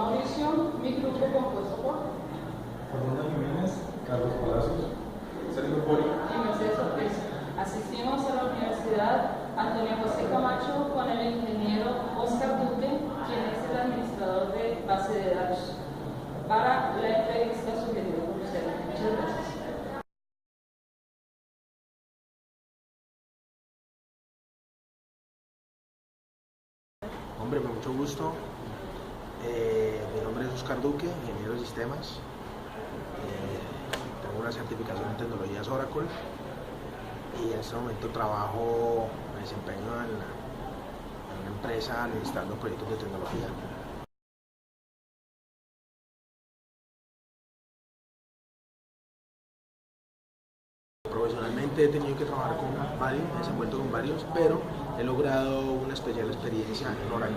Mauricio, mi grupo compuesto por Fernanda Jiménez, Carlos Palacios, Sergio Poli y Mercedes Ortiz. Asistimos a la Universidad Antonio José Camacho con el ingeniero Oscar Duque, quien es el administrador de base de datos, para la entrevista sugerida por ustedes. Muchas gracias. Hombre, con mucho gusto. Mi nombre es Oscar Duque, ingeniero de sistemas. Tengo una certificación en tecnologías Oracle y en este momento me desempeño en una empresa administrando proyectos de tecnología. Profesionalmente he tenido que trabajar con varios, me he desenvuelto con varios, pero he logrado una especial experiencia en Oracle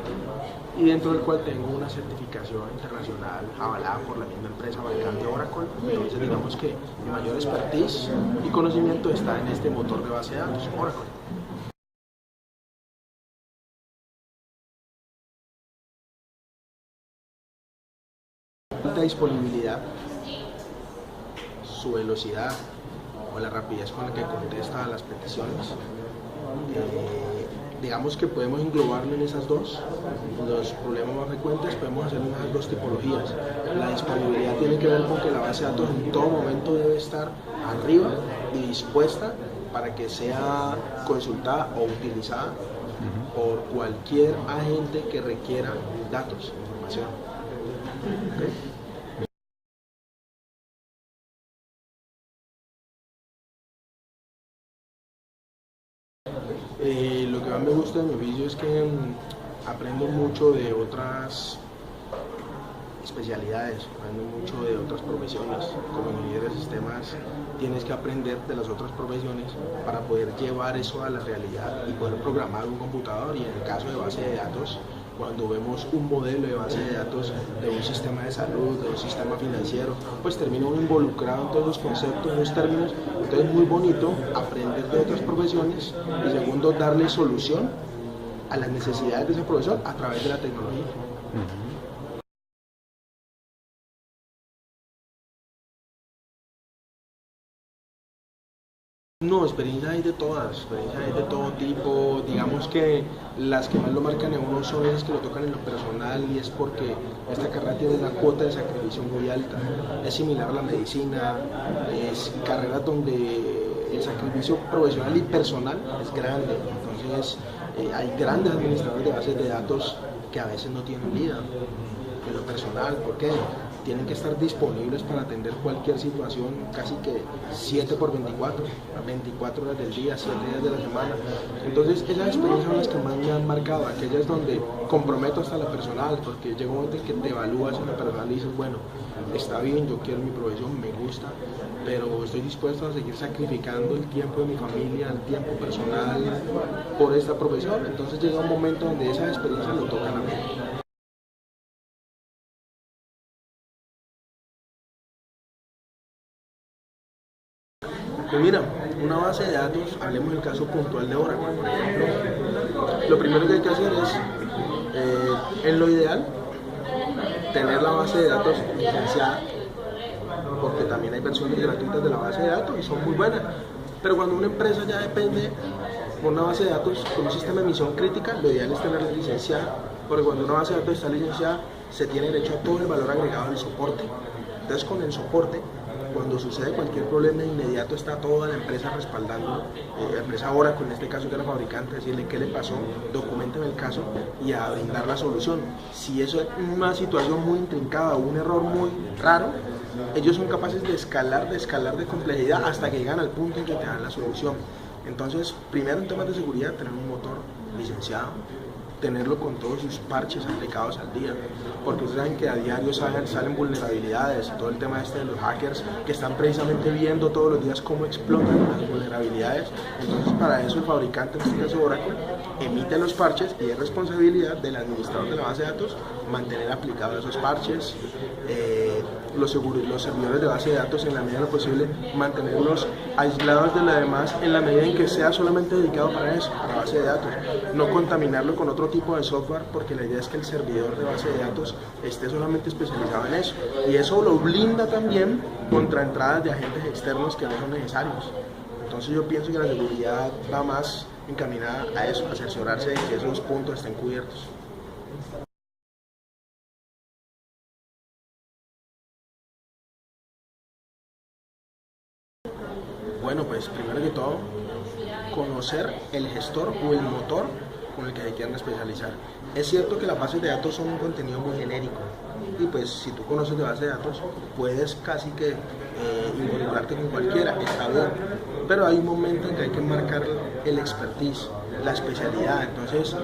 y dentro del cual tengo una certificación internacional avalada por la misma empresa fabricante Oracle. Entonces digamos que mi mayor expertise y conocimiento está en este motor de base de datos, Oracle. La disponibilidad, su velocidad o la rapidez con la que contesta a las peticiones. Digamos que podemos englobarlo en esas dos. Los problemas más frecuentes podemos hacer en esas dos tipologías. La disponibilidad tiene que ver con que la base de datos en todo momento debe estar arriba y dispuesta para que sea consultada o utilizada por cualquier agente que requiera datos, información. ¿Okay? Lo que más me gusta de mi oficio es que aprendo mucho de otras especialidades, aprendo mucho de otras profesiones. Como ingeniero de sistemas tienes que aprender de las otras profesiones para poder llevar eso a la realidad y poder programar un computador. Y en el caso de base de datos, cuando vemos un modelo de base de datos de un sistema de salud, de un sistema financiero, pues termino involucrado en todos los conceptos, en los términos. Entonces es muy bonito aprender de otras profesiones y segundo, darle solución a las necesidades de esa profesión a través de la tecnología. No, experiencias hay de todas, experiencias hay de todo tipo. Digamos que las que más lo marcan a uno son esas que lo tocan en lo personal, y es porque esta carrera tiene una cuota de sacrificio muy alta. Es similar a la medicina, es carrera donde el sacrificio profesional y personal es grande. Entonces hay grandes administradores de bases de datos que a veces no tienen vida en lo personal. ¿Por qué? Tienen que estar disponibles para atender cualquier situación casi que 7/24, 24 horas del día, 7 días de la semana. Entonces esas experiencias son las que más me han marcado, aquellas donde comprometo hasta la personal, porque llega un momento en que te evalúas en la personal y dices, bueno, está bien, yo quiero mi profesión, me gusta, pero estoy dispuesto a seguir sacrificando el tiempo de mi familia, el tiempo personal por esta profesión. Entonces llega un momento donde esas experiencias lo tocan a mí. Pues mira, una base de datos, hablemos del caso puntual de Oracle, por ejemplo, lo primero que hay que hacer es, en lo ideal, tener la base de datos licenciada, porque también hay versiones gratuitas de la base de datos y son muy buenas, pero cuando una empresa ya depende con una base de datos con un sistema de misión crítica, lo ideal es tenerla licenciada, porque cuando una base de datos está licenciada, se tiene derecho a todo el valor agregado del soporte. Entonces con el soporte, cuando sucede cualquier problema, de inmediato está toda la empresa respaldando, la empresa Oracle en este caso, que era fabricante, decirle qué le pasó, documentan el caso y a brindar la solución. Si eso es una situación muy intrincada o un error muy raro, ellos son capaces de escalar de complejidad hasta que llegan al punto en que te dan la solución. Entonces, primero en temas de seguridad, tener un motor licenciado, tenerlo con todos sus parches aplicados al día, porque ustedes saben que a diario salen vulnerabilidades, todo el tema de los hackers que están precisamente viendo todos los días cómo explotan las vulnerabilidades. Entonces para eso el fabricante, en este caso Oracle, emite los parches y es responsabilidad del administrador de la base de datos mantener aplicados esos parches, los servidores de base de datos, en la medida de lo posible, mantenerlos aislados de lo demás en la medida en que sea solamente dedicado para eso, para base de datos. No contaminarlo con otro tipo de software, porque la idea es que el servidor de base de datos esté solamente especializado en eso. Y eso lo blinda también contra entradas de agentes externos que no son necesarios. Entonces yo pienso que la seguridad va más encaminada a eso, a cerciorarse de que esos puntos estén cubiertos. Bueno, pues primero que todo, conocer el gestor o el motor con el que se quieren especializar. Es cierto que las bases de datos son un contenido muy genérico y pues si tú conoces de base de datos puedes casi que involucrarte con cualquiera, está bien, pero hay un momento en que hay que marcar el expertise, la especialidad. Entonces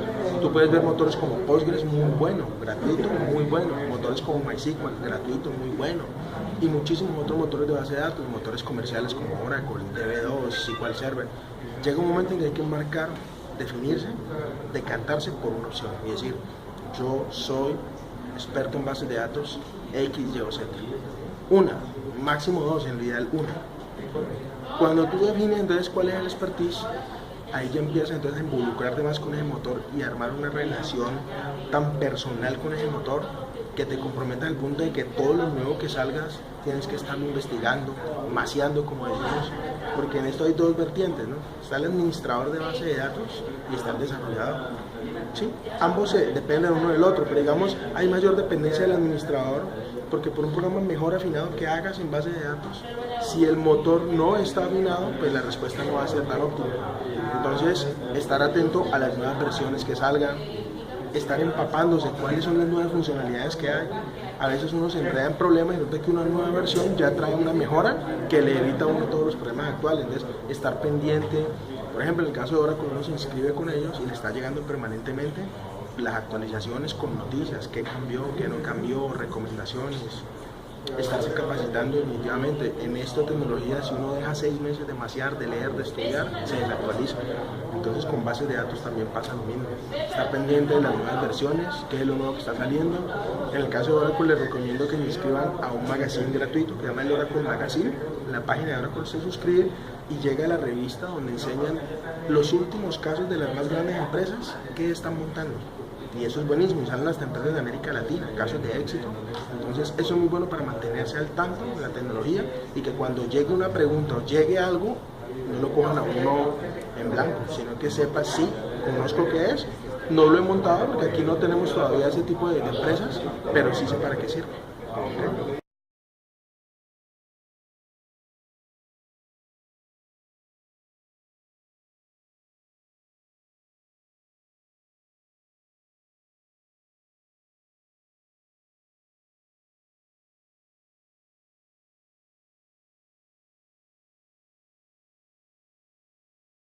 tú puedes ver motores como Postgres, muy bueno, gratuito, muy bueno, motores como MySQL, gratuito, muy bueno, y muchísimos otros motores de base de datos, motores comerciales como Oracle, DB2, SQL Server. Llega un momento en que hay que marcar, definirse, decantarse por una opción y decir, yo soy experto en bases de datos X, Y o Z. Una, máximo dos, en realidad una. Cuando tú defines entonces cuál es el expertise, ahí ya empiezas entonces a involucrarte más con ese motor y armar una relación tan personal con ese motor que te comprometa al punto de que todo lo nuevo que salgas tienes que estarlo investigando, maceando, como decimos, porque en esto hay dos vertientes, ¿no? Está el administrador de base de datos y está el desarrollador. ¿Sí? Ambos dependen uno del otro, pero digamos hay mayor dependencia del administrador, porque por un programa mejor afinado que hagas en base de datos, si el motor no está afinado, pues la respuesta no va a ser tan óptima. Entonces, estar atento a las nuevas versiones que salgan, estar empapándose cuáles son las nuevas funcionalidades que hay. A veces uno se enreda en problemas y nota que una nueva versión ya trae una mejora que le evita a uno todos los problemas actuales. Entonces, estar pendiente. Por ejemplo, en el caso de Oracle, uno se inscribe con ellos y le está llegando permanentemente las actualizaciones con noticias, qué cambió, qué no cambió, recomendaciones. Estarse capacitando definitivamente. En esta tecnología, si uno deja 6 meses de macear, de leer, de estudiar, se desactualiza. Entonces con bases de datos también pasa lo mismo. Estar pendiente de las nuevas versiones, qué es lo nuevo que está saliendo. En el caso de Oracle les recomiendo que se inscriban a un magazine gratuito que se llama el Oracle Magazine. En la página de Oracle se suscribe y llega a la revista donde enseñan los últimos casos de las más grandes empresas que están montando. Y eso es buenísimo, salen hasta empresas de América Latina, casos de éxito. Entonces eso es muy bueno para mantenerse al tanto de la tecnología y que cuando llegue una pregunta o llegue algo, no lo cojan a uno en blanco, sino que sepa, sí, conozco qué es, no lo he montado porque aquí no tenemos todavía ese tipo de empresas, pero sí sé para qué sirve.